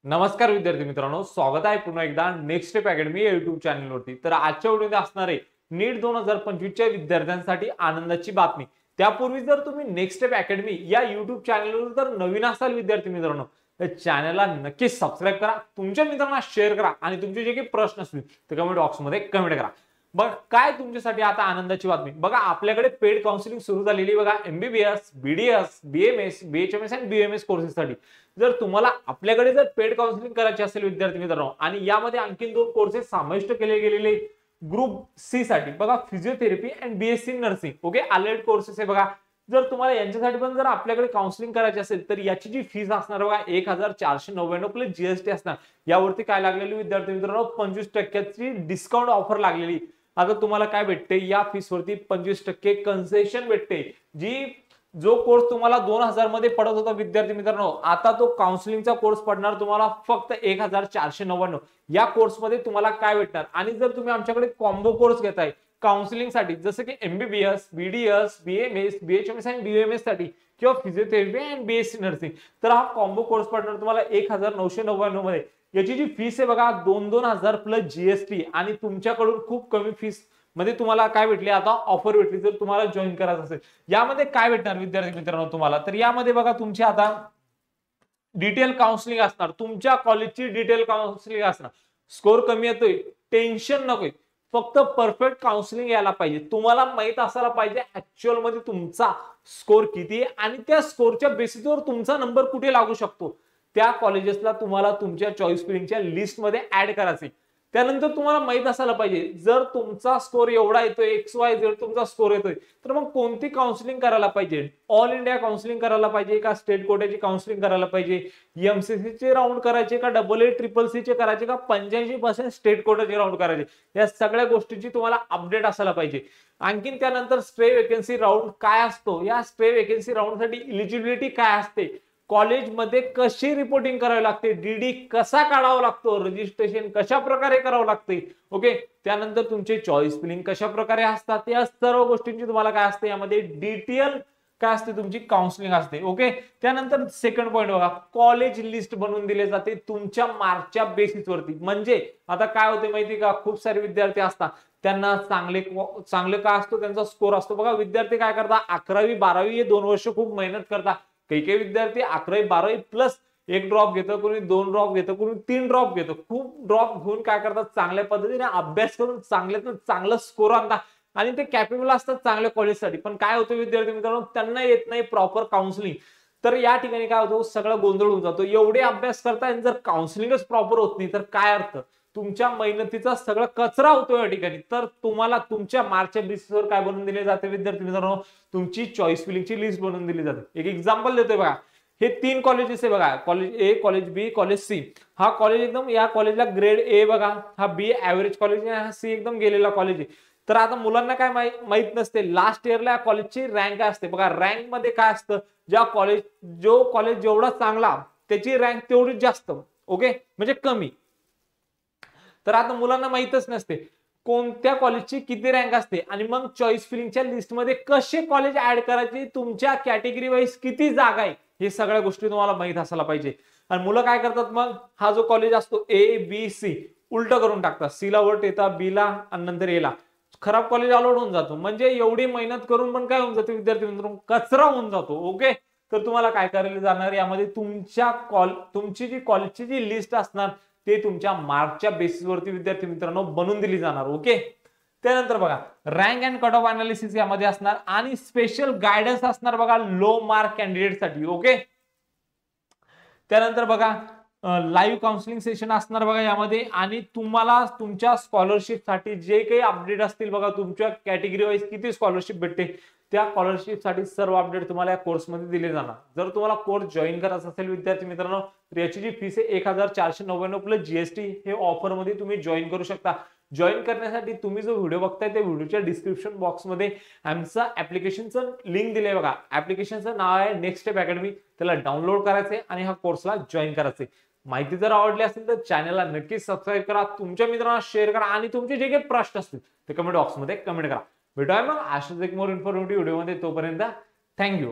नमस्कार विद्यार्थी मित्रांनो, स्वागत आहे पुन्हा एकदा नेक्स्ट स्टेप अकॅडमी या युट्यूब चॅनलवरती। तर आजच्या व्हिडिओमध्ये असणार आहे नीट 2025 च्या विद्यार्थ्यांसाठी आनंदाची बातमी। त्यापूर्वी जर तुम्ही नेक्स्ट स्टेप अकॅडमी या युट्यूब चॅनलवर जर नवीन असाल विद्यार्थी मित्रांनो, तर चॅनलला नक्कीच सबस्क्राइब करा, तुमच्या मित्रांना शेअर करा आणि तुमचे जे काही प्रश्न असतील ते कमेंट बॉक्समध्ये कमेंट करा। बघ काय तुमच्यासाठी आता आनंदाची बातमी, बघा आपल्याकडे पेड काउन्सिलिंग सुरू झालेली बघा एमबीबीएस, बीडीएस, बीएमएस, बीएचएमएस आणि बीएमएस कोर्सेससाठी। जर तुम्हाला आपल्याकडे जर पेड काउन्सिलिंग करायचे असेल विद्यार्थी मित्रांनो आणि यामध्ये आणखी दोन कोर्सेस समाविष्ट केले गेलेले ग्रुप सी साठी बघा physiotherapy and BSc nursing, okay allied courses आहे बघा। जर तुम्हाला यांच्यासाठी पण जर आपल्याकडे काउन्सिलिंग करायची असेल तर याची जी फीस असणार बघा 1499 प्लस जीएसटी असणार। यावरती काय लागलेली विद्यार्थी मित्रांनो 25% डिस्काउंट ऑफर लागलेली। आता तुम्हाला काय भेटते, या फीस वरती 25% कन्सेशन भेटते। जी जो कोर्स तुम्हाला 2000 मध्ये पडत होता विद्यार्थी मित्रांनो, आता तो काउन्सिलिंगचा कोर्स पडणार तुम्हाला फक्त 1499। या कोर्स मध्ये तुम्हाला काय भेटणार, आणि जर तुम्ही आमच्याकडे कॉम्बो कोर्स घेताय काउन्सिलिंग साठी जसं की एमबीबीएस, बीडीएस, बीएमएस, बीएचएमएस आणि बीएमएस साठी किंवा फिजिओथेरपी अँड बीएससी नर्सिंग, तर हा कॉम्बो कोर्स पडणार तुम्हाला 1999 मध्ये। याची जी फीस आहे बघा 2,000 प्लस जीएसटी, आणि तुमच्याकडून खूप कमी फीस मध्ये तुम्हाला काय भेटले, आता ऑफर भेटली जर तुम्हाला जॉईन करायचं असेल। यामध्ये काय भेटणार विद्यार्थी मित्रांनो तुम्हाला, तर यामध्ये बघा तुमची आता डिटेल काउन्सिलिंग असणार, तुमच्या कॉलेजची डिटेल काउन्सिलिंग असणार। स्कोर कमी येतोय टेन्शन नकोय, फक्त परफेक्ट काउन्सिलिंग यायला पाहिजे। तुम्हाला माहित असायला पाहिजे ऍक्च्युअल मध्ये तुमचा स्कोर किती आहे आणि त्या स्कोरच्या बेसिसवर तुमचा नंबर कुठे लागू शकतो। त्या कॉलेजेसला तुम्हाला तुमच्या चॉईस फिलिंगच्या लिस्ट मध्ये ऍड करायचे। त्यानंतर तुम्हाला माहित असायला पाहिजे जर तुमचा स्कोर एवढा येतोय, एक्स वाय झेड तुमचा स्कोर येतोय, तर मग कोणती काउन्सिलिंग करायला पाहिजे। ऑल इंडिया काउन्सिलिंग करायला पाहिजे का स्टेट कोट्याची काउन्सिलिंग करायला पाहिजे, एमसीसी चे राऊंड करायचे का डबल ए ट्रिपल सी चे करायचे का 85% स्टेट कोट्याचे राऊंड करायचे, या सगळ्या गोष्टींची तुम्हाला अपडेट असायला पाहिजे। आणखीन त्यानंतर स्ट्रे वेकेन्सी राऊंड काय असतो, या स्ट्रे वेकेन्सी राऊंड साठी इलिजिबिलिटी काय असते, कॉलेजमध्ये कशी रिपोर्टिंग करावी लागते, डीडी कसा काढावा लागतो, रजिस्ट्रेशन कशा प्रकारे करावं लागते, ओके। त्यानंतर तुमचे चॉईस फिलिंग कशा प्रकारे असतात, या सर्व गोष्टींची तुम्हाला काय असते यामध्ये डिटेल काय असते तुमची काउन्सिलिंग असते, ओके। त्यानंतर सेकंड पॉइंट बघा, कॉलेज लिस्ट बनवून दिले जाते तुमच्या मार्कच्या बेसिसवरती। म्हणजे आता काय होते माहिती का, खूप सारे विद्यार्थी असतात त्यांना चांगले काय असतो त्यांचा स्कोर असतो बघा। विद्यार्थी काय करतात 11वी 12वी हे 2 वर्ष खूप मेहनत करतात। काही काही विद्यार्थी 11वी 12वी प्लस एक ड्रॉप घेतो, कोणी 2 ड्रॉप घेतो, कोणी 3 ड्रॉप घेतो। खूप ड्रॉप घेऊन काय करतात चांगल्या पद्धतीने अभ्यास करून चांगल्यातून चांगलं स्कोर आणतात आणि ते कॅपेबल असतात चांगल्या कॉलेजसाठी। पण काय होतं विद्यार्थी मित्रांनो, त्यांना येत नाही प्रॉपर काउन्सिलिंग, तर या ठिकाणी काय होतं सगळं गोंधळ होऊन जातो। एवढे अभ्यास करताय जर काउन्सिलिंगच प्रॉपर होत नाही तर काय अर्थ, तुमच्या मेहनतीचा सगळं कचरा होतो या ठिकाणी। तर तुम्हाला तुमच्या मार्कच्या बेसिसवर काय बनवून दिले जाते विद्यार्थी मित्रांनो, तुमची चॉईस फिलिंगची लिस्ट बनवून दिली जाते। एक एक्झाम्पल देतोय बघा, हे 3 कॉलेजेस आहे बघा, कॉलेज ए, कॉलेज बी, कॉलेज सी। हा कॉलेज एकदम, या कॉलेजला ग्रेड ए बघा, हा बी ऍव्हरेज कॉलेज आहे, हा सी एकदम गेलेला कॉलेज आहे। तर आता मुलांना काय माहित नसते लास्ट इयरला या कॉलेजची रँक काय असते बघा। रँक मध्ये काय असतं, जो कॉलेज जेवढा चांगला त्याची रँक तेवढीच जास्त, ओके म्हणजे कमी। तर आता मुलांना माहितच नसते कोणत्या कॉलेजची किती रँक असते, आणि मग चॉईस फिलिंगच्या लिस्टमध्ये कसे कॉलेज ऍड करायचे, तुमच्या कॅटेगरी वाईज किती जागा आहे, हे सगळ्या गोष्टी तुम्हाला माहित असायला पाहिजे। आणि मुलं काय करतात मग, हा जो कॉलेज असतो ए बी सी उलट करून टाकतात, सी ला वर येतात, बी ला आणि नंतर ए ला, खराब कॉलेज अलॉट होऊन जातो। म्हणजे एवढी मेहनत करून पण काय होऊन जातो विद्यार्थी मित्रांनो, कचरा होऊन जातो, ओके। तर तुम्हाला काय करायला जाणार, यामध्ये तुमची जी कॉलेजची जी लिस्ट असणार ते तुमच्या मार्कच्या बेसिसवरती विद्यार्थी मित्रांनो बनवून दिली जाणार, ओके। त्यानंतर बघा rank and cut off analysis यामध्ये असणार, आणि स्पेशल गायडन्स असणार बघा लो मार्क कॅन्डिडेट साठी, ओके। त्यानंतर बघा लाईव्ह काउन्सिलिंग सेशन असणार बघा यामध्ये, आणि तुम्हाला तुमच्या स्कॉलरशिप साठी जे काही अपडेट असतील बघा, तुमच्या कॅटेगरी वाईज किती स्कॉलरशिप भेटते त्या स्कॉलरशिप साठी सर्व अपडेट तुम्हाला या कोर्स मध्ये दिले जाणार। जर तुम्हाला कोर्स जॉईन करायचा असेल विद्यार्थी मित्रांनो, तर याची जी फीस आहे 1499 प्लस जीएसटी, हे ऑफर मध्ये तुम्ही जॉईन करू शकता। जॉईन करण्यासाठी तुम्ही जो व्हिडिओ बघताय त्या व्हिडिओच्या डिस्क्रिप्शन बॉक्स मध्ये आमचं ऍप्लिकेशनचं लिंक दिलंय बघा। ऍप्लिकेशनचं नाव आहे नेक्स्ट स्टेप अकॅडमी, त्याला डाउनलोड करायचंय आणि हा कोर्सला जॉईन करायचंय। माहिती जर आवडली असेल तर चॅनलला नक्कीच सबस्क्राइब करा, तुमच्या मित्रांना शेअर करा, आणि तुमचे जे काही प्रश्न असतील ते कमेंट बॉक्समध्ये कमेंट करा। भेटूया मग अशाच एक मोर इन्फॉर्मेटिव्ह व्हिडिओमध्ये, तोपर्यंत थँक्यू।